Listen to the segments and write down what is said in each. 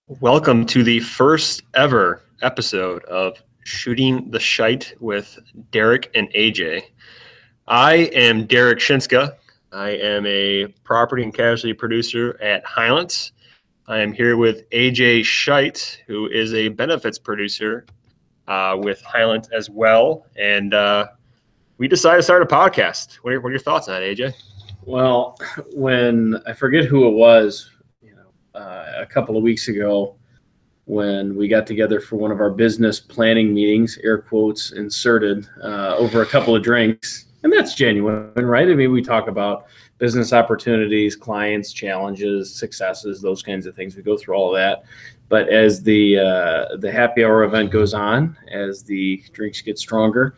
Welcome to the first ever episode of Shooting the Scheidt with Derek and AJ. I am Derek Shinska. I am a property and casualty producer at Highlands. I am here with AJ Scheidt, who is a benefits producer with Highlands as well. And we decided to start a podcast. What are your thoughts on it, AJ? Well, when I forget who it was, a couple of weeks ago, when we got together for one of our business planning meetings, air quotes inserted, over a couple of drinks, and that's genuine, right? I mean, we talk about business opportunities, clients, challenges, successes, those kinds of things. We go through all of that. But as the happy hour event goes on, as the drinks get stronger,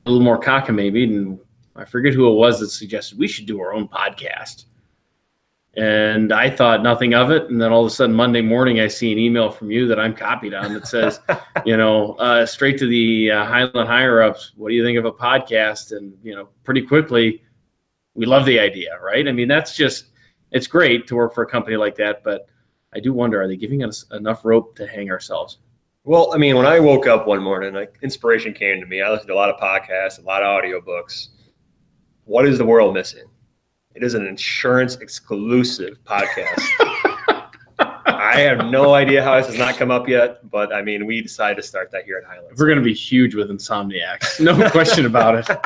a little more cockamamie, and I forget who it was that suggested we should do our own podcast. And I thought nothing of it. And then all of a sudden, Monday morning, I see an email from you that I'm copied on that says, straight to the Highland higher ups, what do you think of a podcast? And, pretty quickly, we love the idea, right? I mean, it's great to work for a company like that. But I do wonder, are they giving us enough rope to hang ourselves? Well, I mean, when I woke up one morning, inspiration came to me. I listened to a lot of podcasts, a lot of audiobooks. What is the world missing? It is an insurance exclusive podcast. I have no idea how this has not come up yet, but I mean, we decided to start that here at Highlands. We're going to be huge with Insomniacs. No question about it.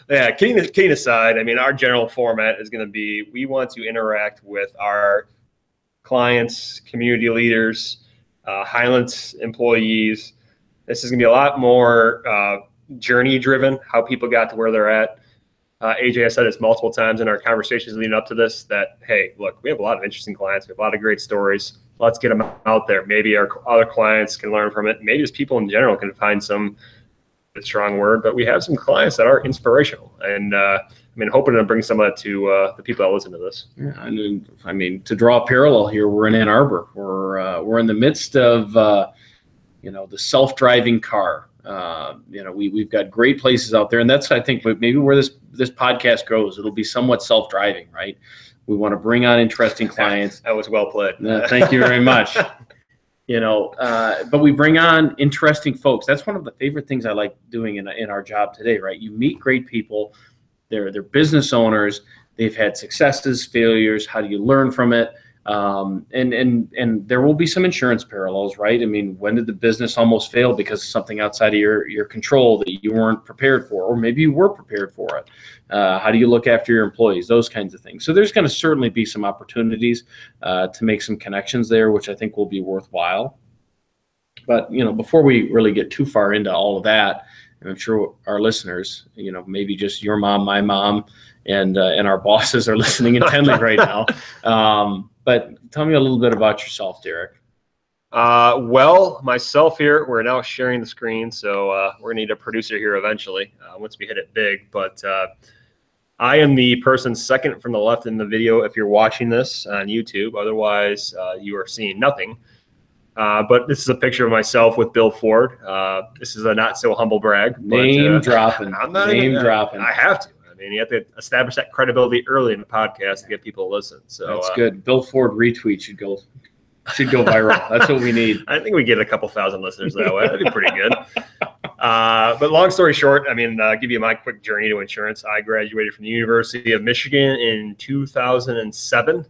Yeah, kidding aside, I mean, our general format is going to be, we want to interact with our clients, community leaders, Highlands employees. This is going to be a lot more journey driven, how people got to where they're at. AJ has said this multiple times in our conversations leading up to this that, hey, look, we have a lot of interesting clients. We have a lot of great stories. Let's get them out there. Maybe our other clients can learn from it. Maybe just people in general can find some strong word, but we have some clients that are inspirational. And hoping to bring some of that to the people that listen to this. Yeah, I mean, to draw a parallel here, we're in Ann Arbor. We're in the midst of, the self-driving car. We've got great places out there, and that's, I think, maybe where this podcast goes. It'll be somewhat self-driving, right? We want to bring on interesting clients. That was well played. Thank you very much. But we bring on interesting folks. That's one of the favorite things I like doing in our job today, right? You meet great people. They're business owners. They've had successes, failures. How do you learn from it? And there will be some insurance parallels, right? I mean, when did the business almost fail because of something outside of your control that you weren't prepared for, or maybe you were prepared for it? How do you look after your employees? Those kinds of things. So there's going to certainly be some opportunities to make some connections there, which I think will be worthwhile. But, before we really get too far into all of that, and I'm sure our listeners, maybe just your mom, my mom, and our bosses are listening intently right now. But tell me a little bit about yourself, Derek. Well, myself here, we're now sharing the screen, so we're going to need a producer here eventually once we hit it big. But I am the person second from the left in the video if you're watching this on YouTube. Otherwise, you are seeing nothing. But this is a picture of myself with Bill Ford. This is a not so humble brag. Name dropping. I'm not dropping. I have to. I mean, you have to establish that credibility early in the podcast to get people to listen. So that's good. Bill Ford retweet should go viral. That's what we need. I think we get a couple thousand listeners that way. That'd be pretty good. But long story short, give you my quick journey to insurance. I graduated from the University of Michigan in 2007 with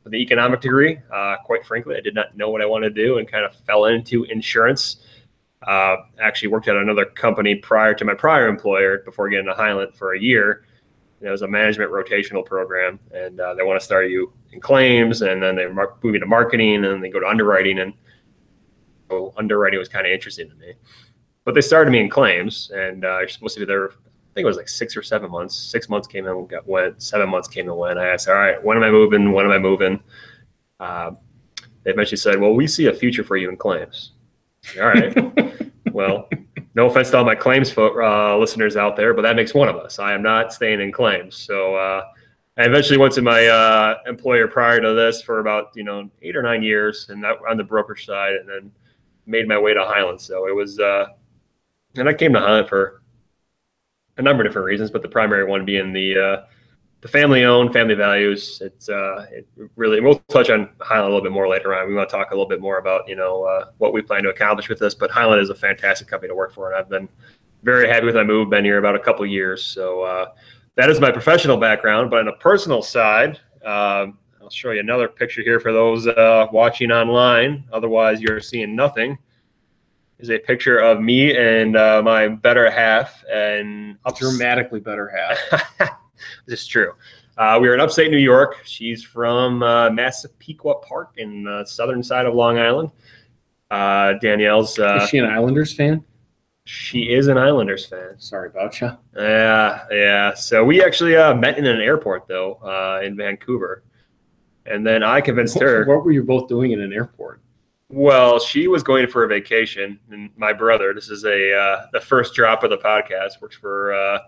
an economic degree. Quite frankly, I did not know what I wanted to do and kind of fell into insurance. Actually worked at another company prior to my prior employer before getting to Highland for a year. It was a management rotational program, and they want to start you in claims, and then they move you to marketing, and then they go to underwriting. And so underwriting was kind of interesting to me. But they started me in claims, and you're supposed to be there, I think it was like 6 or 7 months. 6 months came and went, 7 months came and went. I asked, all right, when am I moving? When am I moving? They eventually said, well, we see a future for you in claims. All right. Well, no offense to all my claims listeners out there, but that makes one of us. I am not staying in claims. So I eventually went to my employer prior to this for about 8 or 9 years, and that on the brokerage side, and then made my way to Highland. So it was, and I came to Highland for a number of different reasons, but the primary one being the the family owned, family values. It's it really. We'll touch on Highland a little bit more later on. We want to talk a little bit more about what we plan to accomplish with this. But Highland is a fantastic company to work for, and I've been very happy with my move. Been here about a couple of years, so that is my professional background. But on a personal side, I'll show you another picture here for those watching online. Otherwise, you're seeing nothing. Is a picture of me and my better half, and dramatically better half. This is true. We were in upstate New York. She's from Massapequa Park in the southern side of Long Island. Danielle's. Is she an Islanders fan? She is an Islanders fan. Sorry about you. Yeah. So we actually met in an airport, though, in Vancouver. And then I convinced her. What were you both doing in an airport? Well, she was going for a vacation, and my brother, this is the first drop of the podcast, works for a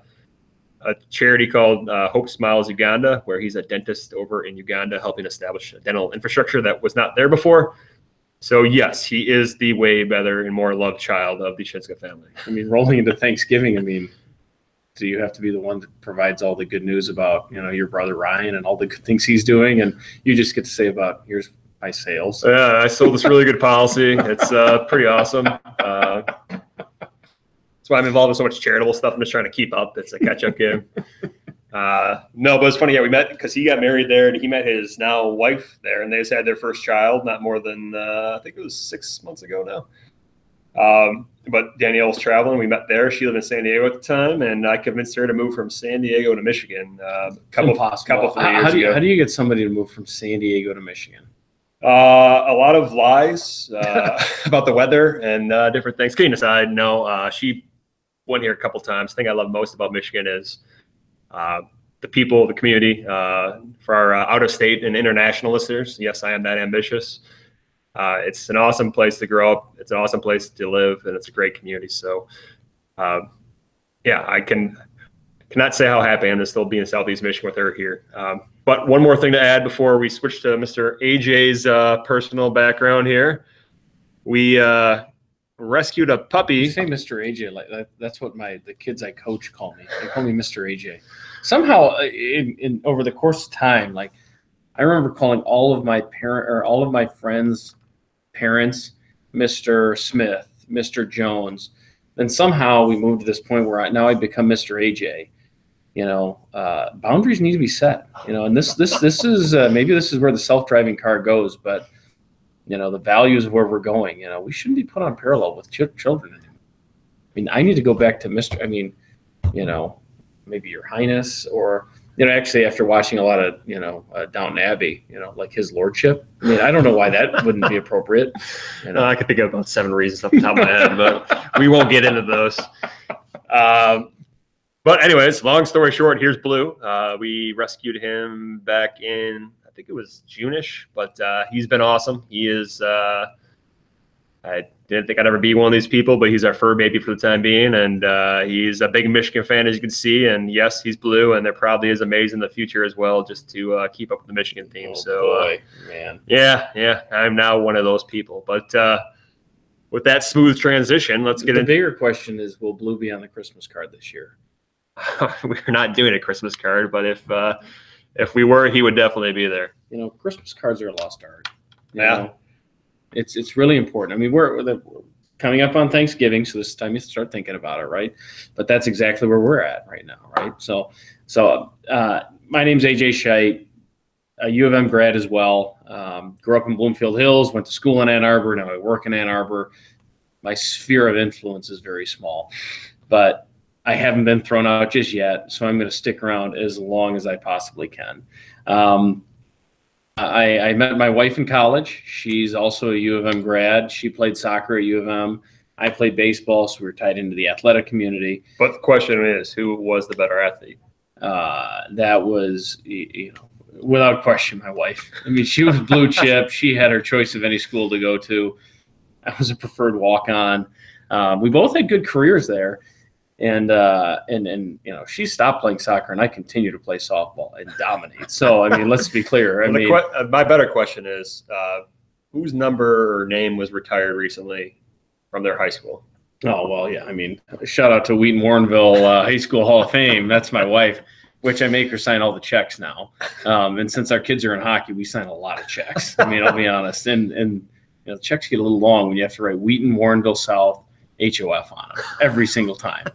charity called Hope Smiles Uganda, where he's a dentist over in Uganda helping establish a dental infrastructure that was not there before. So, yes, he is the way better and more loved child of the Shinska family. I mean, rolling into Thanksgiving, do you have to be the one that provides all the good news about, your brother Ryan and all the good things he's doing, and you just get to say about, here's my sales? Yeah, I sold this really good policy. It's pretty awesome. That's why I'm involved in so much charitable stuff. I'm just trying to keep up. It's a catch-up game. No, but it's funny. Yeah, we met because he got married there, and he met his now wife there, and they just had their first child not more than I think it was 6 months ago now. But Danielle was traveling. We met there. She lived in San Diego at the time, and I convinced her to move from San Diego to Michigan. Couple 3 years ago. How do you get somebody to move from San Diego to Michigan? A lot of lies about the weather and different things. Kidding aside, no. She went here a couple times. The thing I love most about Michigan is the people, the community. For our out-of-state and international listeners, yes, I am that ambitious. It's an awesome place to grow up. It's an awesome place to live, and it's a great community. So, yeah, I cannot say how happy I am to still be in Southeast Michigan with her here. But one more thing to add before we switch to Mr. AJ's personal background here. We rescued a puppy. You say Mr. AJ, like that's what the kids I coach call me. They call me Mr. AJ. Somehow, in over the course of time, like I remember calling all of my friends' parents Mr. Smith, Mr. Jones. Then somehow we moved to this point where I've become Mr. AJ. Boundaries need to be set. And this is maybe this is where the self-driving car goes, but the values of where we're going. We shouldn't be put on parallel with children anymore. I need to go back to Mr. Maybe Your Highness, or actually after watching a lot of Downton Abbey, like His Lordship. I don't know why that wouldn't be appropriate. I could think of about 7 reasons off the top of my head, but we won't get into those. But anyways, long story short, here's Blue. We rescued him back in, I think it was June-ish, but he's been awesome. He is, I didn't think I'd ever be one of these people, but he's our fur baby for the time being, and he's a big Michigan fan, as you can see, and yes, he's Blue, and there probably is a maze in the future as well, just to keep up with the Michigan theme. Boy, man. Yeah, I'm now one of those people. But with that smooth transition, let's get into the bigger question is, will Blue be on the Christmas card this year? We're not doing a Christmas card, but if we were, he would definitely be there. Christmas cards are a lost art. Yeah. It's really important. We're coming up on Thanksgiving, so this is time you start thinking about it, right? But that's exactly where we're at right now, right? So my name's AJ Scheidt, a U of M grad as well. Grew up in Bloomfield Hills, went to school in Ann Arbor. Now I work in Ann Arbor. My sphere of influence is very small, but I haven't been thrown out just yet, so I'm going to stick around as long as I possibly can. I met my wife in college. She's also a U of M grad. She played soccer at U of M. I played baseball, so we were tied into the athletic community. But the question is, who was the better athlete? That was, without question, my wife. She was blue chip. She had her choice of any school to go to. I was a preferred walk-on. We both had good careers there. And she stopped playing soccer, and I continue to play softball and dominate. So, let's be clear. My better question is, whose number or name was retired recently from their high school? Oh, well, yeah. Shout out to Wheaton Warrenville High School Hall of Fame. That's my wife. which I make her sign all the checks now. And since our kids are in hockey, we sign a lot of checks. I mean, I'll be honest. And you know, the checks get a little long when you have to write Wheaton, Warrenville South, HOF on them every single time.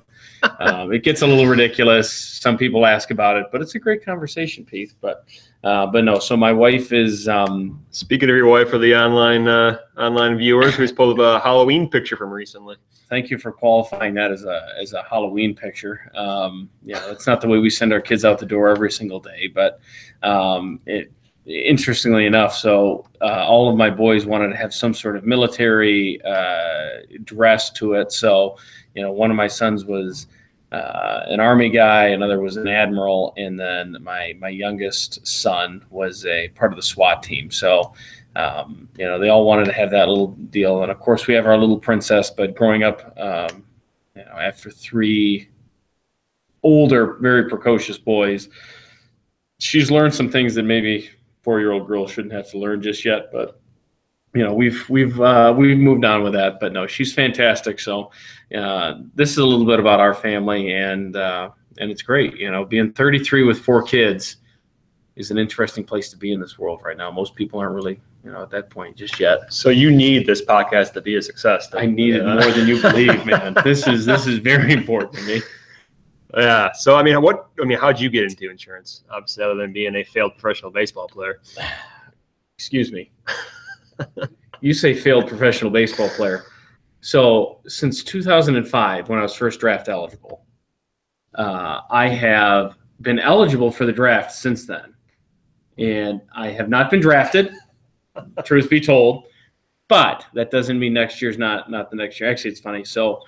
It gets a little ridiculous. Some people ask about it, but it's a great conversation piece. But no. So my wife is. Speaking of your wife, for the online viewers, we pulled up a Halloween picture from recently. Thank you for qualifying that as a Halloween picture. It's not the way we send our kids out the door every single day, but interestingly enough, so all of my boys wanted to have some sort of military dress to it. So, you know, one of my sons was an Army guy, another was an admiral, and then my youngest son was a part of the SWAT team. So, you know, they all wanted to have that little deal. And of course we have our little princess, but growing up, you know, after 3 older, very precocious boys, she's learned some things that maybe 4-year-old girls shouldn't have to learn just yet. But, you know, we've moved on with that. But no, she's fantastic. So this is a little bit about our family, and it's great. You know, being 33 with 4 kids is an interesting place to be in this world right now. Most people aren't really, you know, at that point just yet. So you need this podcast to be a success. I need it more than you believe, man. This is very important to me. Yeah. So I mean, how'd you get into insurance? Obviously, other than being a failed professional baseball player. Excuse me. You say failed professional baseball player. So since 2005, when I was first draft eligible, I have been eligible for the draft since then. And I have not been drafted, truth be told, but that doesn't mean next year's not the next year. Actually, it's funny. So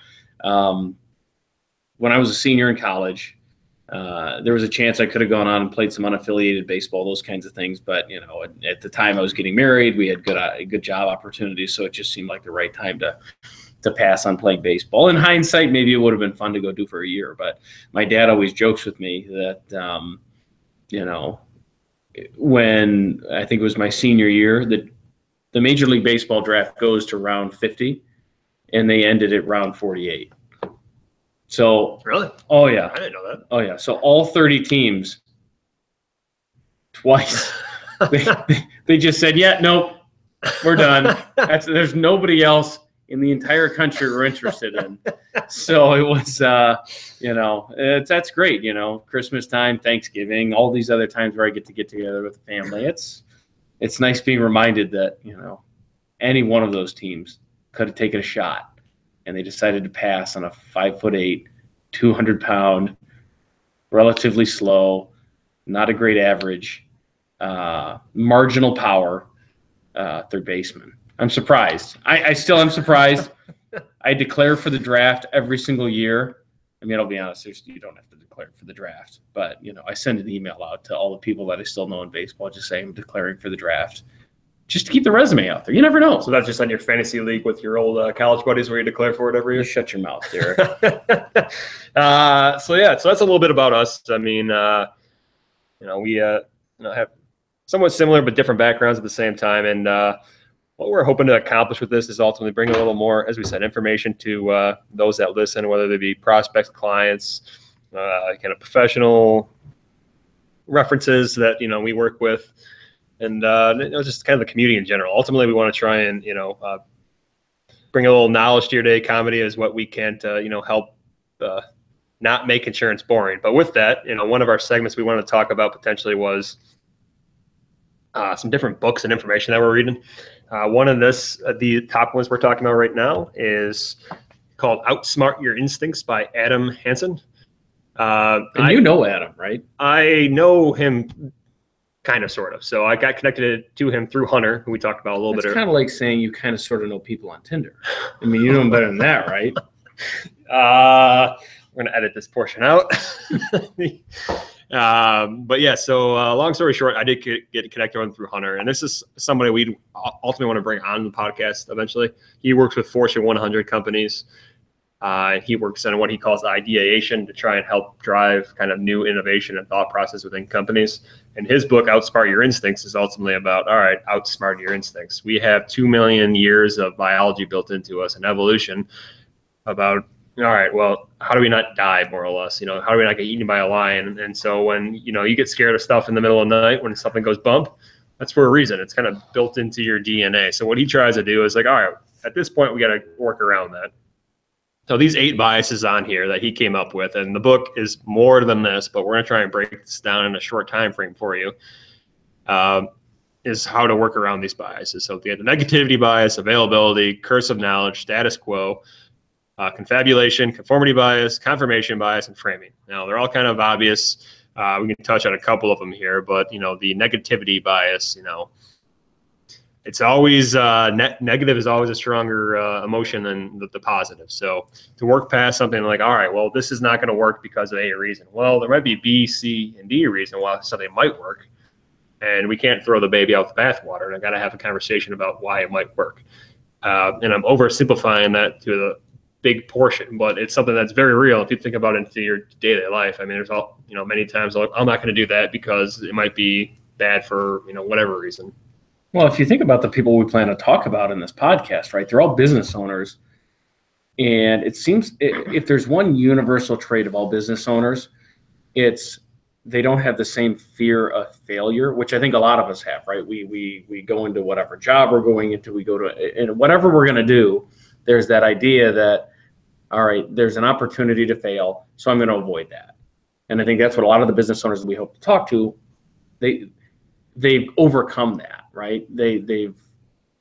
when I was a senior in college, there was a chance I could have gone on and played some unaffiliated baseball, those kinds of things. But, you know, at the time I was getting married, we had good job opportunities. So it just seemed like the right time to pass on playing baseball. In hindsight, maybe it would have been fun to go do for a year. But my dad always jokes with me that, you know, when I think it was my senior year, the Major League Baseball draft goes to round 50, and they ended at round 48. So really? Oh yeah. I didn't know that. Oh yeah. So all 30 teams twice they just said, yeah, nope, we're done. There's nobody else in the entire country we're interested in. So it was you know, that's great, you know, Christmas time, Thanksgiving, all these other times where I get together with the family. It's nice being reminded that, you know, any one of those teams could have taken a shot, and they decided to pass on a 5'8", 200-pound, relatively slow, not a great average, marginal power third baseman. I'm surprised. I still am surprised. I declare for the draft every single year. I mean, I'll be honest, you don't have to declare for the draft, but, you know, I send an email out to all the people that I still know in baseball, just saying I'm declaring for the draft, just to keep the resume out there. You never know. So that's just on your fantasy league with your old college buddies where you declare for it every year? You shut your mouth, Derek. So that's a little bit about us. I mean, you know, we have somewhat similar but different backgrounds at the same time. And what we're hoping to accomplish with this is ultimately bring a little more, as we said, information to those that listen, whether they be prospects, clients, kind of professional references that, you know, we work with, and you know, just kind of the community in general. Ultimately, we want to try and, you know, bring a little knowledge to your day. Comedy is what we can to, you know, help not make insurance boring. But with that, you know, one of our segments we wanted to talk about potentially was some different books and information that we're reading. One of the top ones we're talking about right now is called Outsmart Your Instincts by Adam Hansen. And you know Adam, right? I know him kind of, sort of. So I got connected to him through Hunter, who we talked about a little bit. It's kind of like saying you kind of sort of know people on Tinder. I mean, you know him better than that, right? We're going to edit this portion out. But yeah, so long story short, I did get connected with him through Hunter, and this is somebody we ultimately want to bring on the podcast eventually. He works with Fortune 100 companies. He works on what he calls ideation to try and help drive kind of new innovation and thought process within companies. And his book, Outsmart Your Instincts, is ultimately about, all right, outsmart your instincts. We have 2 million years of biology built into us and evolution. About all right, well, how do we not die, more or less? How do we not get eaten by a lion? And so when, you get scared of stuff in the middle of the night, when something goes bump, that's for a reason. It's kind of built into your DNA. So what he tries to do is like, all right, at this point, we got to work around that. So these 8 biases on here that he came up with, and the book is more than this, but we're going to try and break this down in a short time frame for you, is how to work around these biases. So the negativity bias, availability, curse of knowledge, status quo, confabulation, conformity bias, confirmation bias, and framing. Now, they're all kind of obvious. We can touch on a couple of them here, but, the negativity bias, it's always negative is always a stronger emotion than the positive. So to work past something like, all right, well, this is not going to work because of A reason. Well, there might be B, C, and D reason why something might work. And we can't throw the baby out the bathwater. And I got to have a conversation about why it might work. And I'm oversimplifying that to the big portion, but it's something that's very real. If you think about it into your daily life, I mean, there's many times I'm not going to do that because it might be bad for, whatever reason. Well, if you think about the people we plan to talk about in this podcast, right, they're all business owners. And it seems if there's one universal trait of all business owners, it's they don't have the same fear of failure, which I think a lot of us have, right? We go into whatever job we're going into, we go to, and whatever we're going to do, there's that idea that, all right, there's an opportunity to fail, so I'm going to avoid that. And I think that's what a lot of the business owners that we hope to talk to, they've overcome that, right? They don't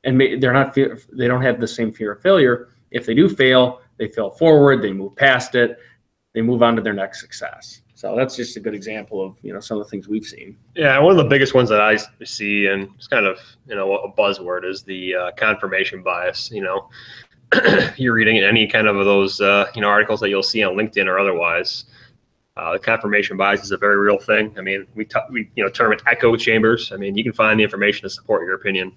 have the same fear of failure. If they do fail, they fail forward, they move past it, they move on to their next success. So that's just a good example of, some of the things we've seen. Yeah, one of the biggest ones that I see, and it's kind of, a buzzword, is the confirmation bias. You're reading any kind of those, articles that you'll see on LinkedIn or otherwise. The confirmation bias is a very real thing. I mean, we term it echo chambers. I mean, you can find the information to support your opinion.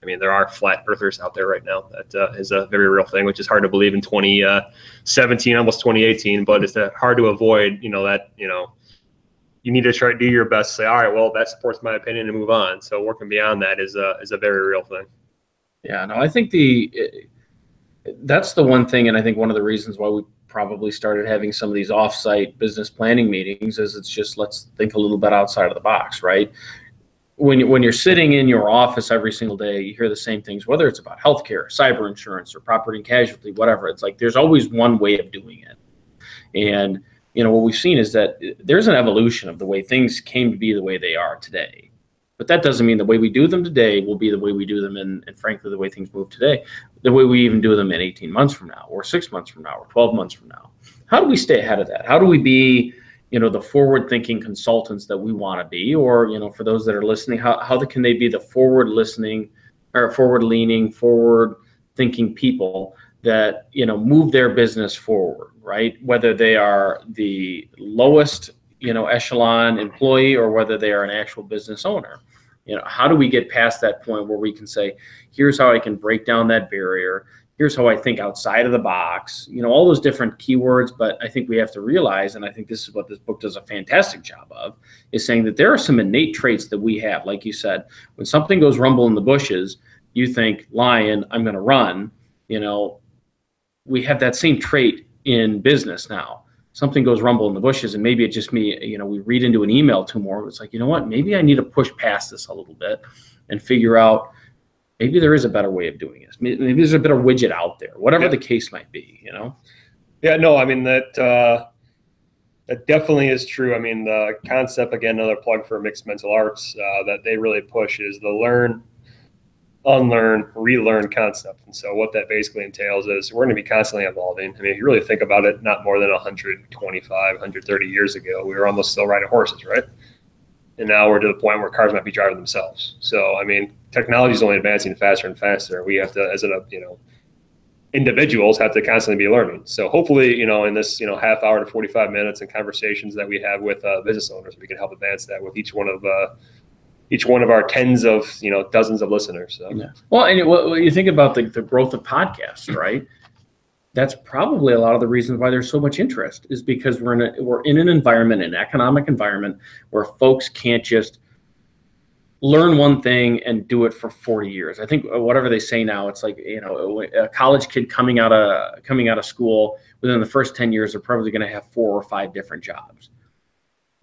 I mean, there are flat earthers out there right now. That is a very real thing, which is hard to believe in 2017, almost 2018. But it's hard to avoid, that, you need to try to do your best to say, all right, well, that supports my opinion and move on. So working beyond that is a very real thing. Yeah, no, I think that's the one thing. And I think one of the reasons why we probably started having some of these offsite business planning meetings is it's just, let's think a little bit outside of the box, right? When you're sitting in your office every single day, you hear the same things, whether it's about healthcare, cyber insurance, or property and casualty, whatever. It's like there's always one way of doing it. And, what we've seen is that there's an evolution of the way things came to be the way they are today. But that doesn't mean the way we do them today will be the way we do them, and frankly, the way things move today, the way we even do them in 18 months from now, or 6 months from now, or 12 months from now. How do we stay ahead of that? How do we be the forward-thinking consultants that we want to be, or, for those that are listening, how can they be the forward-listening or forward-leaning, forward-thinking people that, move their business forward, right? Whether they are the lowest, echelon employee or whether they are an actual business owner. How do we get past that point where we can say, here's how I can break down that barrier. Here's how I think outside of the box, all those different keywords. But I think we have to realize, and I think this is what this book does a fantastic job of, is saying that there are some innate traits that we have. Like you said, when something goes rumble in the bushes, you think, lion, I'm going to run. We have that same trait in business now. Something goes rumble in the bushes, and maybe it's just me, we read into an email too more. It's like, what, maybe I need to push past this a little bit and figure out, maybe there is a better way of doing this. Maybe there's a better widget out there, whatever the case might be, Yeah, no, I mean, that definitely is true. I mean, the concept, again, another plug for mixed mental arts that they really push is the learn, unlearn, relearn concept. And so what that basically entails is we're going to be constantly evolving. I mean, if you really think about it, not more than 125, 130 years ago, we were almost still riding horses, right? And now we're to the point where cars might be driving themselves. So, I mean, technology is only advancing faster and faster. We have to, as individuals, have to constantly be learning. So hopefully, in this, half hour to 45 minutes and conversations that we have with business owners, we can help advance that with each one of our tens of, dozens of listeners. So. Yeah. Well, and you think about the growth of podcasts, right? That's probably a lot of the reasons why there's so much interest, is because we're in an environment, an economic environment, where folks can't just learn one thing and do it for 40 years. I think whatever they say now, it's like, a college kid coming out of school, within the first 10 years, they're probably going to have 4 or 5 different jobs,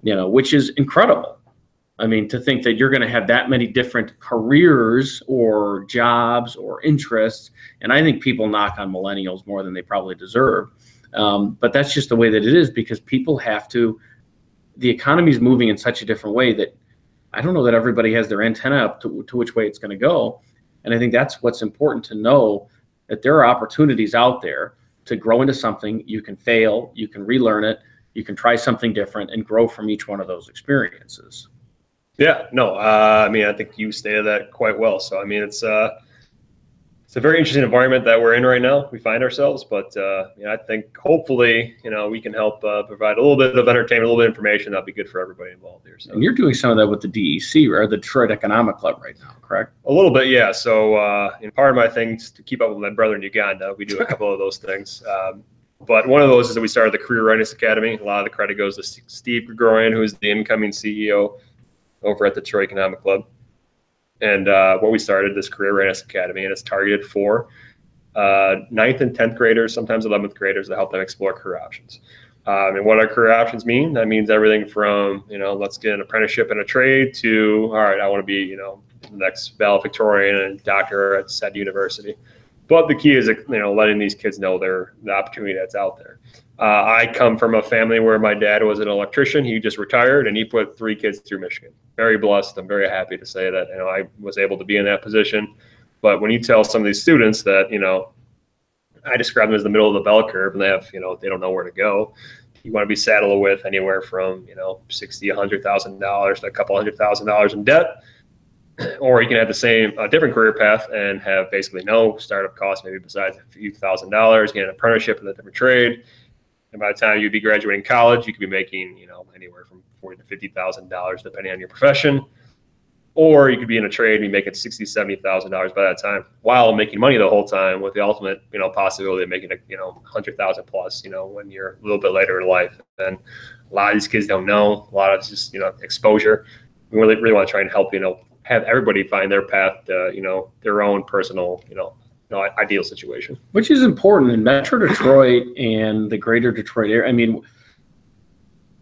which is incredible. I mean, to think that you're going to have that many different careers or jobs or interests. And I think people knock on millennials more than they probably deserve. But that's just the way that it is, because people have to, the economy is moving in such a different way that I don't know that everybody has their antenna up to which way it's going to go. And I think that's what's important to know, that there are opportunities out there to grow into something. You can fail, you can relearn it, you can try something different and grow from each one of those experiences. Yeah, no, I mean, I think you stated that quite well. So, I mean, it's a very interesting environment that we're in right now. We find ourselves, but I think hopefully, we can help provide a little bit of entertainment, a little bit of information that'll be good for everybody involved here. So. And you're doing some of that with the DEC, or the Detroit Economic Club right now, correct? A little bit, yeah. So, part of my things to keep up with my brother in Uganda, we do a couple of those things. But one of those is that we started the Career Readiness Academy. A lot of the credit goes to Steve Gregorian, who's the incoming CEO over at the Detroit Economic Club. And what we started, this Career Readiness Academy, and it's targeted for 9th and 10th graders, sometimes 11th graders, to help them explore career options. And what our career options mean, that means everything from, let's get an apprenticeship in a trade to, all right, I want to be, the next valedictorian and doctor at said university. But the key is, letting these kids know the opportunity that's out there. I come from a family where my dad was an electrician. He just retired, and he put 3 kids through Michigan. Very blessed. I'm very happy to say that, I was able to be in that position. But when you tell some of these students that, I describe them as the middle of the bell curve, and they have, they don't know where to go. You want to be saddled with anywhere from, $60,000, $100,000 to a couple $100,000 in debt. Or you can have a different career path and have basically no startup costs, maybe besides a few $1,000s, get an apprenticeship in a different trade. And by the time you'd be graduating college, you could be making, anywhere from $40,000 to $50,000, depending on your profession. Or you could be in a trade and be making $60,000, $70,000 by that time, while making money the whole time, with the ultimate, possibility of making $100,000 plus, when you're a little bit later in life. And a lot of these kids don't know. A lot of it's just, exposure. We really want to try and help, have everybody find their path to, their own personal, ideal situation. Which is important in Metro Detroit and the greater Detroit area. I mean,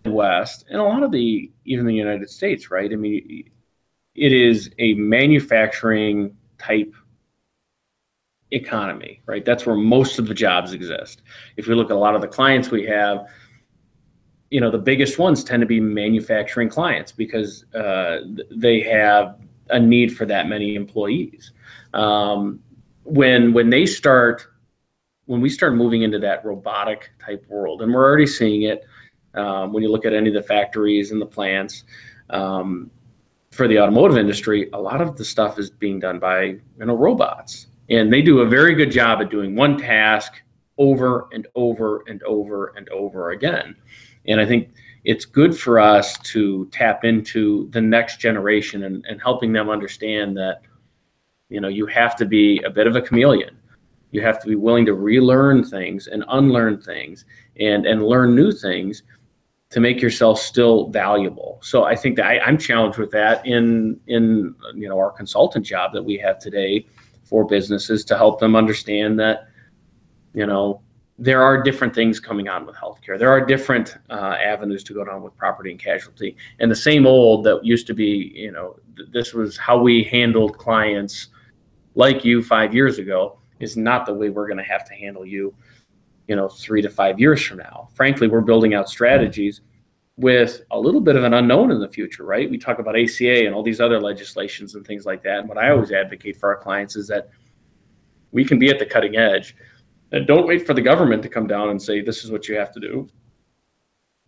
West and a lot of even the United States, right? I mean, it is a manufacturing type economy, right? That's where most of the jobs exist. If we look at a lot of the clients we have, the biggest ones tend to be manufacturing clients, because they have a need for that many employees. When we start moving into that robotic type world, and we're already seeing it when you look at any of the factories and the plants for the automotive industry, a lot of the stuff is being done by robots, and they do a very good job at doing one task over and over and over and over again. And I think it's good for us to tap into the next generation and helping them understand that, you have to be a bit of a chameleon. You have to be willing to relearn things and unlearn things and learn new things to make yourself still valuable. So I think that I'm challenged with that in our consultant job that we have today for businesses, to help them understand that, there are different things coming on with healthcare. There are different avenues to go down with property and casualty. And the same old that used to be, this was how we handled clients like you 5 years ago, is not the way we're going to have to handle you, 3 to 5 years from now. Frankly, we're building out strategies with a little bit of an unknown in the future, right? We talk about ACA and all these other legislations and things like that. And what I always advocate for our clients is that we can be at the cutting edge. And don't wait for the government to come down and say, this is what you have to do.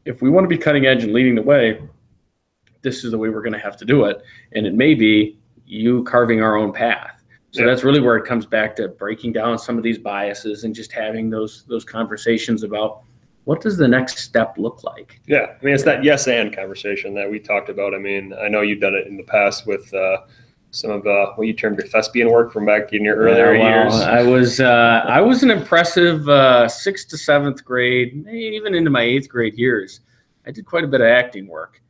If we want to be cutting edge and leading the way, this is the way we're going to have to do it. And it may be you carving our own path. So that's really where it comes back to breaking down some of these biases and just having those conversations about, what does the next step look like? Yeah, I mean, it's that yes and conversation that we talked about. I mean, I know you've done it in the past with some of what you termed your thespian work from back in your earlier years. I was an impressive 6th to 7th grade, maybe even into my 8th grade years. I did quite a bit of acting work.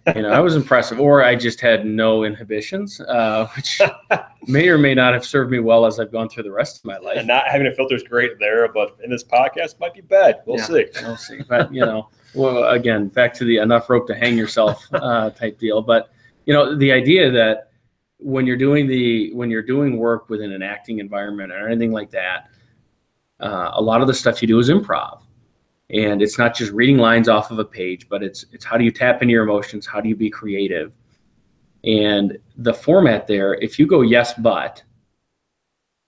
I was impressive, or I just had no inhibitions, which may or may not have served me well as I've gone through the rest of my life. And not having a filter is great there, but in this podcast might be bad. We'll see. We'll see. But, well, again, back to the enough rope to hang yourself type deal. But, the idea that when you're doing work within an acting environment or anything like that, a lot of the stuff you do is improv. And it's not just reading lines off of a page, but it's how do you tap into your emotions? How do you be creative? And the format there, if you go yes, but,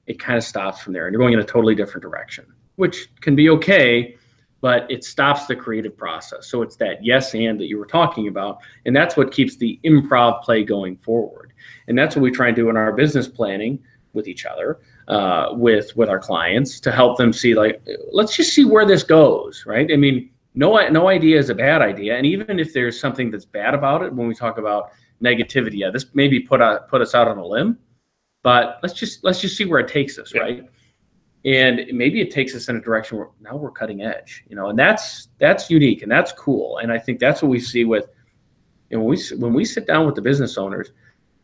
it kind of stops from there and you're going in a totally different direction, which can be okay, but it stops the creative process. So it's that yes and that you were talking about. And that's what keeps the improv play going forward. And that's what we try and do in our business planning with each other, with our clients, to help them see, like, let's just see where this goes, right? I mean, no idea is a bad idea. And even if there's something that's bad about it, when we talk about negativity, this maybe put us out on a limb, but let's just see where it takes us, right? And maybe it takes us in a direction where now we're cutting edge, and that's unique and that's cool. And I think that's what we see with, when we sit down with the business owners,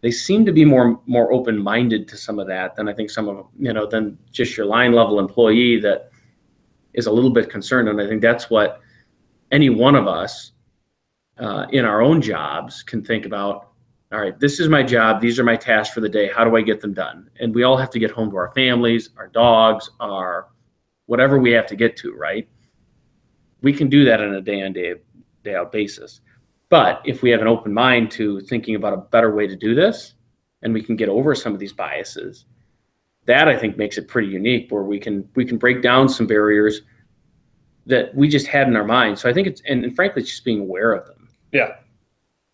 they seem to be more open-minded to some of that than I think some of them, than just your line level employee that is a little bit concerned. And I think that's what any one of us in our own jobs can think about. All right, this is my job. These are my tasks for the day. How do I get them done? And we all have to get home to our families, our dogs, our whatever we have to get to, right? We can do that on a day out basis. But if we have an open mind to thinking about a better way to do this, and we can get over some of these biases, that I think makes it pretty unique, where we can break down some barriers that we just had in our mind. So I think and frankly, it's just being aware of them. Yeah.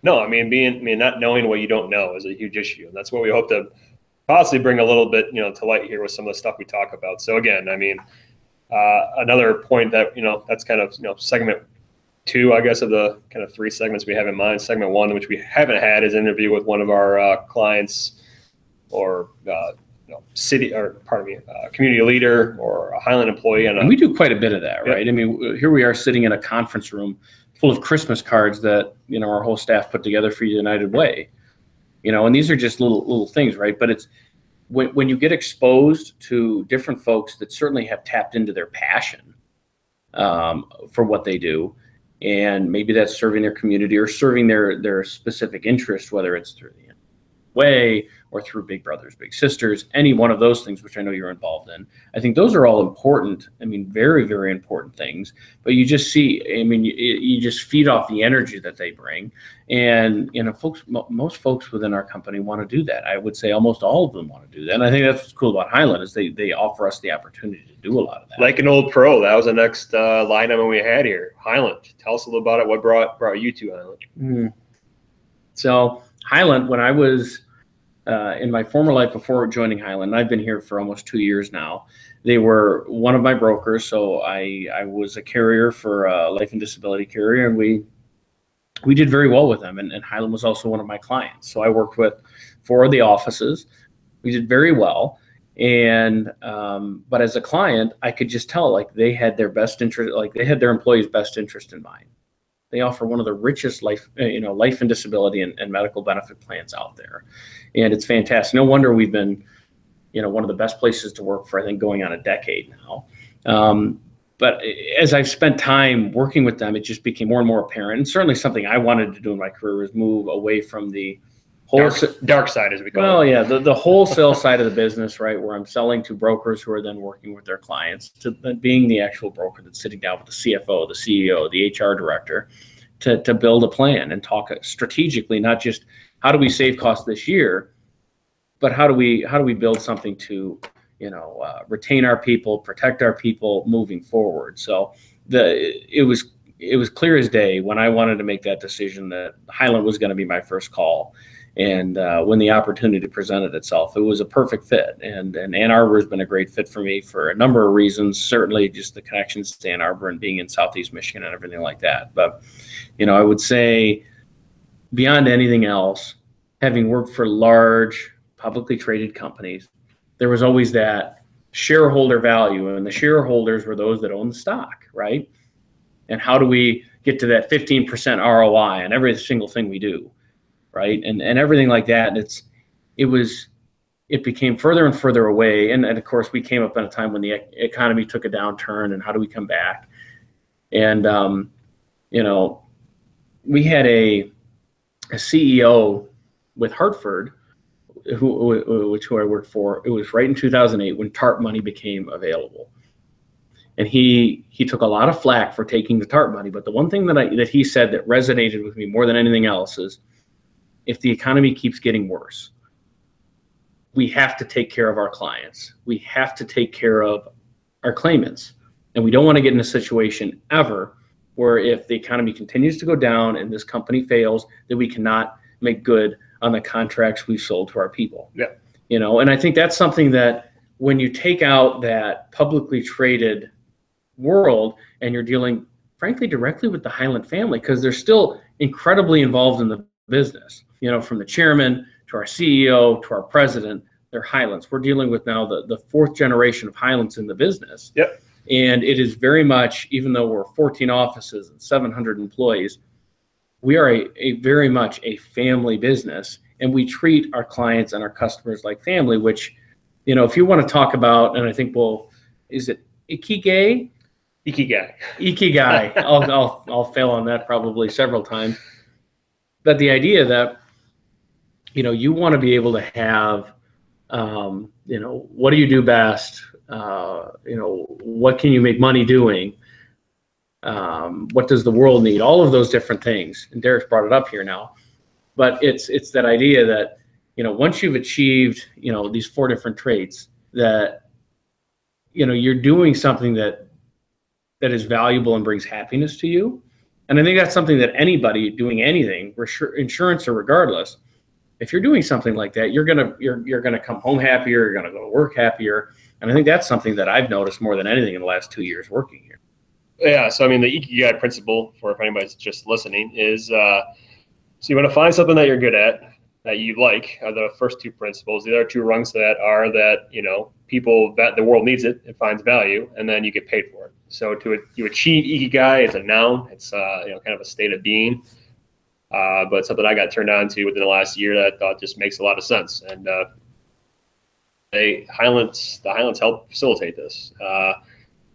No, not knowing what you don't know is a huge issue. And that's what we hope to possibly bring a little bit, to light here with some of the stuff we talk about. So again, another point that, that's kind of, segment 2, I guess, of the kind of 3 segments we have in mind. Segment 1, which we haven't had, is an interview with one of our clients or community leader or a Highland employee. And we do quite a bit of that, right? Here we are sitting in a conference room full of Christmas cards that, our whole staff put together for United Way, and these are just little things, right? But it's when you get exposed to different folks that certainly have tapped into their passion for what they do, and maybe that's serving their community or serving their specific interest, whether it's through the Way or through Big Brothers Big Sisters, any one of those things, which I know you're involved in. I think those are all important. Very, very important things. But you just see, you just feed off the energy that they bring. And, most folks within our company want to do that. I would say almost all of them want to do that. And I think that's what's cool about Highland, is they offer us the opportunity to do a lot of that. Like an old pro, that was the next line item we had here. Highland, tell us a little about it. What brought you to Highland? So Highland, when I was in my former life before joining Highland, I've been here for almost 2 years now. They were one of my brokers, so I was a carrier for a life and disability carrier, and we did very well with them. And Highland was also one of my clients. So I worked with 4 of the offices. We did very well. And but as a client, I could just tell, like, they had their best interest, like they had their employees' best interest in mind. They offer one of the richest life and disability and medical benefit plans out there. And it's fantastic. No wonder we've been, one of the best places to work for, I think, going on a decade now. But as I've spent time working with them, it just became more and more apparent. And certainly something I wanted to do in my career was move away from the dark side, as we call it. Well, yeah, the wholesale side of the business, right, where I'm selling to brokers who are then working with their clients, to being the actual broker that's sitting down with the CFO, the CEO, the HR director, to build a plan and talk strategically, not just how do we save costs this year, but how do we build something to retain our people, protect our people moving forward. So it was clear as day when I wanted to make that decision that Highland was going to be my first call. And when the opportunity presented itself, it was a perfect fit. And Ann Arbor has been a great fit for me for a number of reasons, certainly just the connections to Ann Arbor and being in Southeast Michigan and everything like that. But, I would say beyond anything else, having worked for large publicly traded companies, there was always that shareholder value, and the shareholders were those that own the stock, right? And how do we get to that 15% ROI on every single thing we do, right? And everything like that. And it became further and further away. And of course, we came up in a time when the economy took a downturn, and how do we come back? And, we had a CEO with Hartford, who I worked for. It was right in 2008 when TARP money became available. And he took a lot of flack for taking the TARP money. But the one thing that he said that resonated with me more than anything else is, if the economy keeps getting worse, we have to take care of our clients. We have to take care of our claimants. And we don't want to get in a situation ever where, if the economy continues to go down and this company fails, that we cannot make good on the contracts we've sold to our people. Yeah. And I think that's something that, when you take out that publicly traded world and you're dealing, frankly, directly with the Highland family, because they're still incredibly involved in the business, from the chairman to our CEO to our president, they're Highlands. We're dealing with now the fourth generation of Highlands in the business. Yep. And it is very much, even though we're 14 offices and 700 employees, we are a very much a family business, and we treat our clients and our customers like family, which, if you want to talk about, and I think, is it Ikigai? Ikigai. I'll fail on that probably several times. But the idea that, you want to be able to have, what do you do best? What can you make money doing? What does the world need? All of those different things. And Derek's brought it up here now. But it's that idea that, once you've achieved, these four different traits, that, you're doing something that is valuable and brings happiness to you. And I think that's something that anybody doing anything, insurance or regardless, if you're doing something like that, you're gonna come home happier, you're gonna go to work happier. And I think that's something that I've noticed more than anything in the last 2 years working here. Yeah, so the Ikigai principle, for if anybody's just listening, is so you want to find something that you're good at, that you like, are the first two principles. The other two rungs to that are that, people, that the world needs it finds value, and then you get paid for it. So you achieve Ikigai, it's a noun, it's kind of a state of being, but something I got turned on to within the last year that I thought just makes a lot of sense. And the Highlands help facilitate this.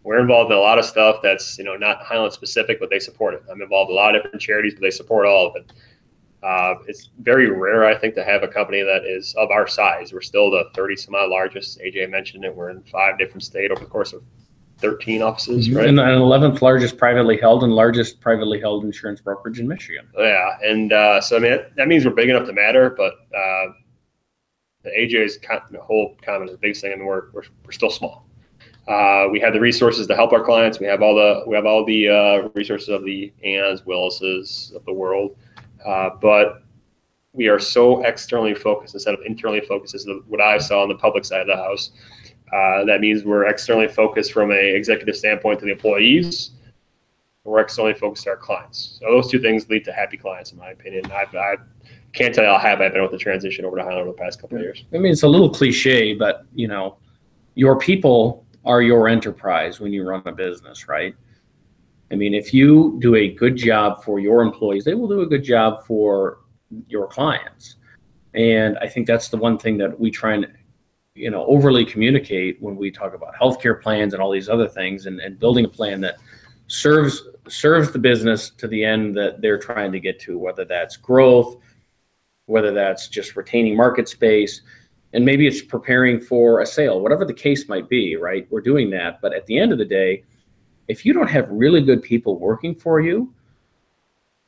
We're involved in a lot of stuff that's, not Highland specific, but they support it. I'm involved in a lot of different charities, but they support all of it. It's very rare, I think, to have a company that is of our size. We're still the 30 some odd largest. AJ mentioned it. We're in 5 different states over the course of 13 offices, right? And 11th largest privately held and largest privately held insurance brokerage in Michigan. Yeah, and so that means we're big enough to matter, but the AJ's whole comment is the biggest thing, and we're still small. We have the resources to help our clients. We have all the resources of the Anns, Willis's of the world, but we are so externally focused instead of internally focused. Is what I saw on the public side of the house. That means we're externally focused from an executive standpoint to the employees. We're externally focused to our clients. So those two things lead to happy clients, in my opinion. I can't tell you how happy I've been with the transition over to Highland over the past couple of years. I mean, it's a little cliche, but your people are your enterprise when you run a business, right? I mean, if you do a good job for your employees, they will do a good job for your clients. And I think that's the one thing that we try and overly communicate when we talk about healthcare plans and all these other things, and building a plan that serves the business to the end that they're trying to get to, whether that's growth, whether that's just retaining market space, and maybe it's preparing for a sale, whatever the case might be, right? We're doing that. But at the end of the day, if you don't have really good people working for you,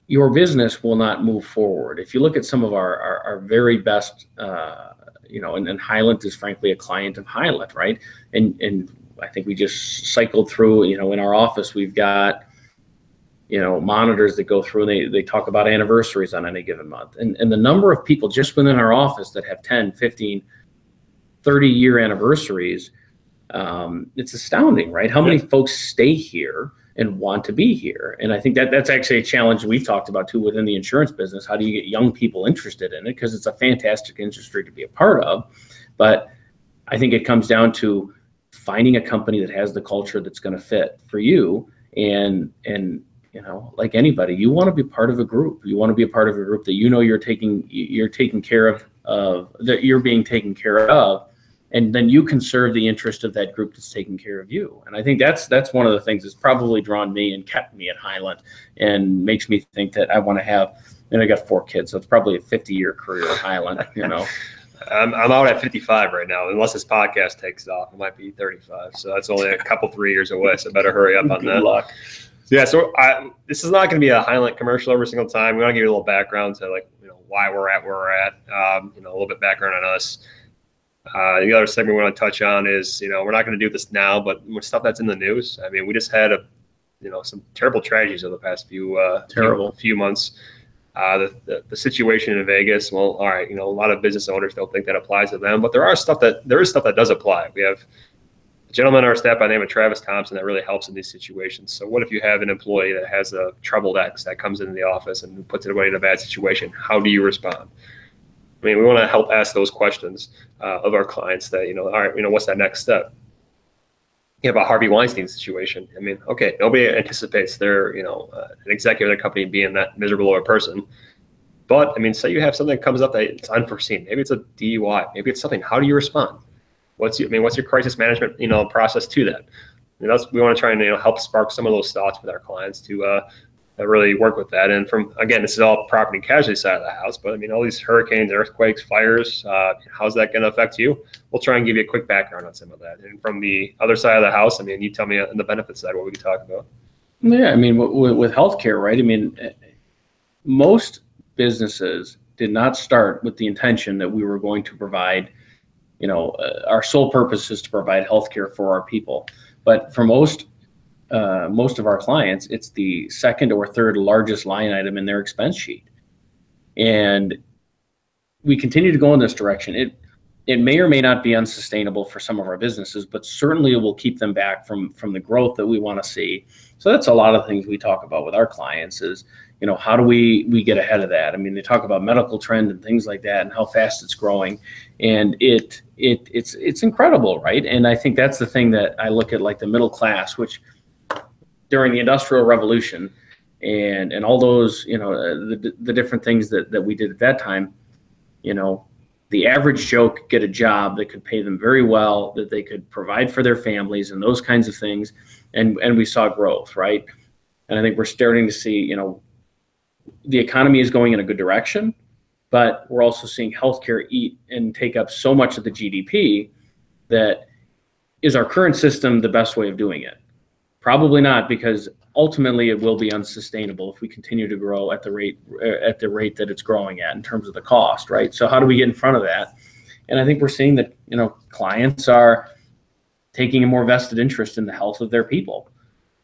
your business will not move forward. If you look at some of our very best, and Highland is frankly a client of Highland, right? And I think we just cycled through, in our office, we've got, monitors that go through, and they talk about anniversaries on any given month. And the number of people just within our office that have 10, 15, 30-year anniversaries, it's astounding, right? How many folks stay here and want to be here? And I think that's actually a challenge we've talked about too within the insurance business. How do you get young people interested in it? Because it's a fantastic industry to be a part of. But I think it comes down to finding a company that has the culture that's going to fit for you, and like anybody, you want to be part of a group. You want to be a part of a group that you're taking care of, that you're being taken care of, and then you can serve the interest of that group that's taking care of you. And I think that's one of the things that's probably drawn me and kept me at Highland and makes me think that I want to have. And I got 4 kids, so it's probably a 50-year career at Highland. I'm out at 55 right now. Unless this podcast takes off, it might be 35. So that's only a couple 3 years away. So I better hurry up on Good that. luck. Yeah, so this is not going to be a Highland commercial every single time. We want to give you a little background to why we're at where we're at. A little bit background on us. The other segment we want to touch on is we're not going to do this now, but stuff that's in the news. I mean, we just had some terrible tragedies over the past few months. The situation in Vegas. Well, all right, a lot of business owners don't think that applies to them, but there is stuff that does apply. We have a gentleman on our staff by the name of Travis Thompson that really helps in these situations. So what if you have an employee that has a troubled ex that comes into the office and puts everybody in a bad situation? How do you respond? I mean, we want to help ask those questions of our clients that, all right, what's that next step? You have a Harvey Weinstein situation. I mean, okay, nobody anticipates their, an executive of the company being that miserable of a person. But I mean, say you have something that comes up that it's unforeseen. Maybe it's a DUI. Maybe it's something. How do you respond? What's your crisis management, process to that? We want to try and help spark some of those thoughts with our clients to really work with that. And again, this is all property and casualty side of the house, but I mean, all these hurricanes, earthquakes, fires, how's that going to affect you? We'll try and give you a quick background on some of that. And from the other side of the house, I mean, you tell me on the benefit side what we can talk about. Yeah, I mean, with healthcare, right? I mean, most businesses did not start with the intention that we were going to provide, our sole purpose is to provide healthcare for our people. But for most of our clients, it's the second or third largest line item in their expense sheet. And we continue to go in this direction. It may or may not be unsustainable for some of our businesses, but certainly it will keep them back from the growth that we want to see. So that's a lot of things we talk about with our clients is, how do we get ahead of that? I mean, they talk about medical trend and things like that and how fast it's growing. And it's incredible, right? And I think that's the thing that I look at, like the middle class, which during the Industrial Revolution and all those, the different things that we did at that time, the average Joe could get a job that could pay them very well, that they could provide for their families and those kinds of things. And we saw growth, right? And I think we're starting to see, the economy is going in a good direction, but we're also seeing healthcare eat and take up so much of the GDP that is our current system the best way of doing it? Probably not, because ultimately it will be unsustainable if we continue to grow at the rate that it's growing at in terms of the cost, right? So how do we get in front of that? And I think we're seeing that, clients are taking a more vested interest in the health of their people.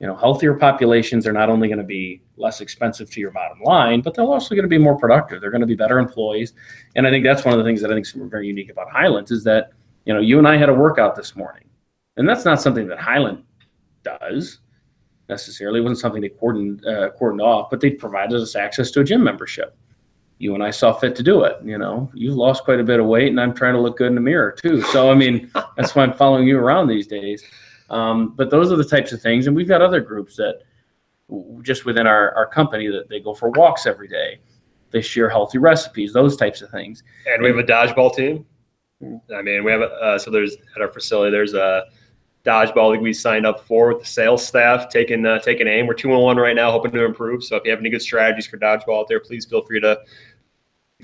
Healthier populations are not only going to be less expensive to your bottom line, but they're also going to be more productive. They're going to be better employees. And I think that's one of the things that I think is very unique about Highland is that, you and I had a workout this morning. And that's not something that Highland does necessarily. It wasn't something they cordoned off, but they provided us access to a gym membership. You and I saw fit to do it. You've lost quite a bit of weight, and I'm trying to look good in the mirror too. So, I mean, that's why I'm following you around these days. But those are the types of things. And we've got other groups that just within our company that they go for walks every day. They share healthy recipes, those types of things. And we have a dodgeball team. I mean, we have so there's at our facility, there's a dodgeball league we signed up for with the sales staff taking aim. We're 2-1 right now, hoping to improve. So if you have any good strategies for dodgeball out there, please feel free to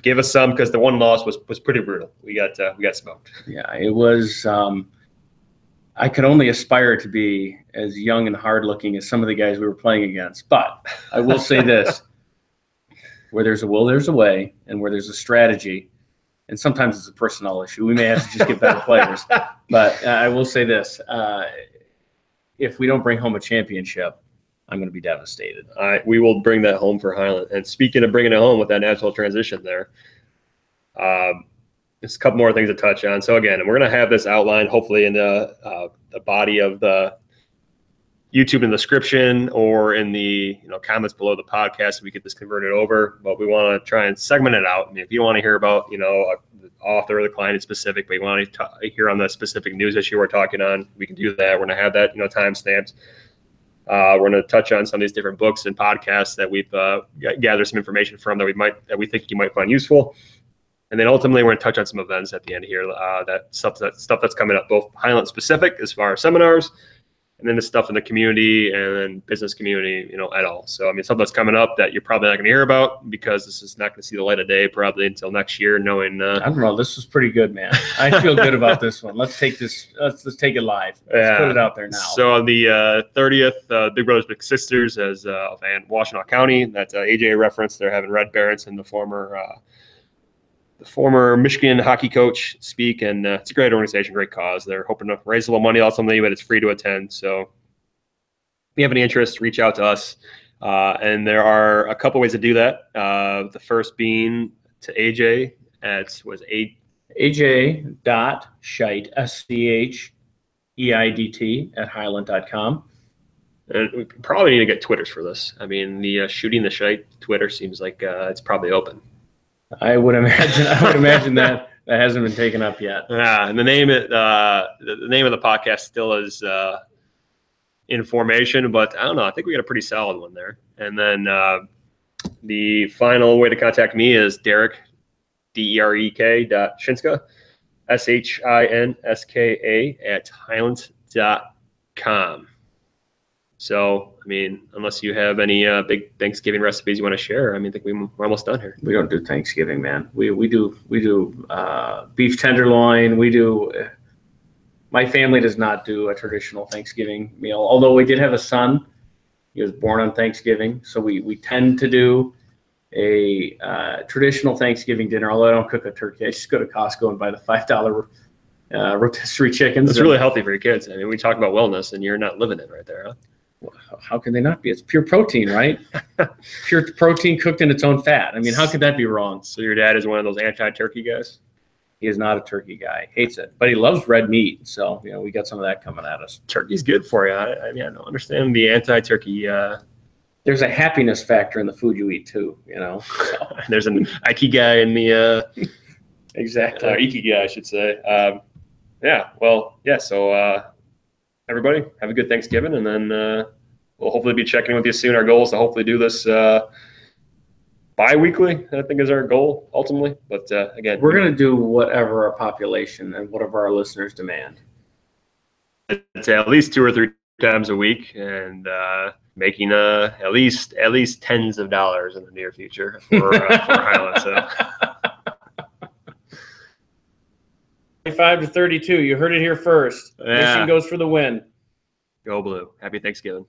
give us some, because the one loss was pretty brutal. We got smoked. Yeah, it was. I could only aspire to be as young and hard-looking as some of the guys we were playing against. But I will say this: where there's a will, there's a way, and where there's a strategy. And sometimes it's a personnel issue. We may have to just get better players. But I will say this. If we don't bring home a championship, I'm going to be devastated. We will bring that home for Highland. And speaking of bringing it home with that natural transition there, there's a couple more things to touch on. So, again, we're going to have this outlined hopefully in the body of the YouTube in the description or in the comments below the podcast if we get this converted over. But we want to try and segment it out. I mean, if you want to hear about the author or the client in specific, but you want to hear on the specific news issue we're talking on, we can do that. We're going to have that time stamped. We're going to touch on some of these different books and podcasts that we've gathered some information from that we think you might find useful. And then ultimately, we're going to touch on some events at the end here, that stuff that's coming up, both Highland specific as far as seminars, and then the stuff in the community and then business community, at all. So, I mean, something that's coming up that you're probably not going to hear about because this is not going to see the light of day probably until next year, knowing. I don't know. This was pretty good, man. I feel good about this one. Let's take this. Let's take it live. Let's put it out there now. So on the 30th, Big Brothers Big Sisters of Washtenaw County. That's AJ reference. They're having Red Berenson, the former Michigan hockey coach, speak, and it's a great organization, great cause. They're hoping to raise a little money ultimately, but it's free to attend. So if you have any interest, reach out to us. And there are a couple ways to do that. The first being to AJ at AJ.Scheidt, SCHEIDT at Highland.com. And we probably need to get Twitters for this. I mean, the Shooting the Scheidt Twitter seems like it's probably open. I would imagine that hasn't been taken up yet. Yeah, and the name of the podcast still is in formation, but I don't know. I think we got a pretty solid one there. And then the final way to contact me is Derek, DEREK.Shinska, SHINSKA at Highland.com. So, I mean, unless you have any big Thanksgiving recipes you want to share, I mean, I think we're almost done here. We don't do Thanksgiving, man. We do beef tenderloin. We do. My family does not do a traditional Thanksgiving meal. Although we did have a son, he was born on Thanksgiving, so we tend to do a traditional Thanksgiving dinner. Although I don't cook a turkey, I just go to Costco and buy the $5 rotisserie chickens. It's really healthy for your kids. I mean, we talk about wellness, and you're not living it right there, huh? How can they not be? It's pure protein, right? Pure protein cooked in its own fat. I mean, how could that be wrong? So your dad is one of those anti-turkey guys? He is not a turkey guy. Hates it. But he loves red meat. So, we got some of that coming at us. Turkey's good for you. I don't understand the anti-turkey. There's a happiness factor in the food you eat, too, So. There's an Ikigai in the exactly. Ikigai, I should say. So everybody, have a good Thanksgiving, and then we'll hopefully be checking with you soon. Our goal is to hopefully do this bi-weekly, I think is our goal ultimately. But again, we're going to do whatever our population and whatever our listeners demand. It's at least 2 or 3 times a week, and making at least tens of dollars in the near future for Highland. So. 25 to 32. You heard it here first. Yeah. Michigan goes for the win. Go Blue. Happy Thanksgiving.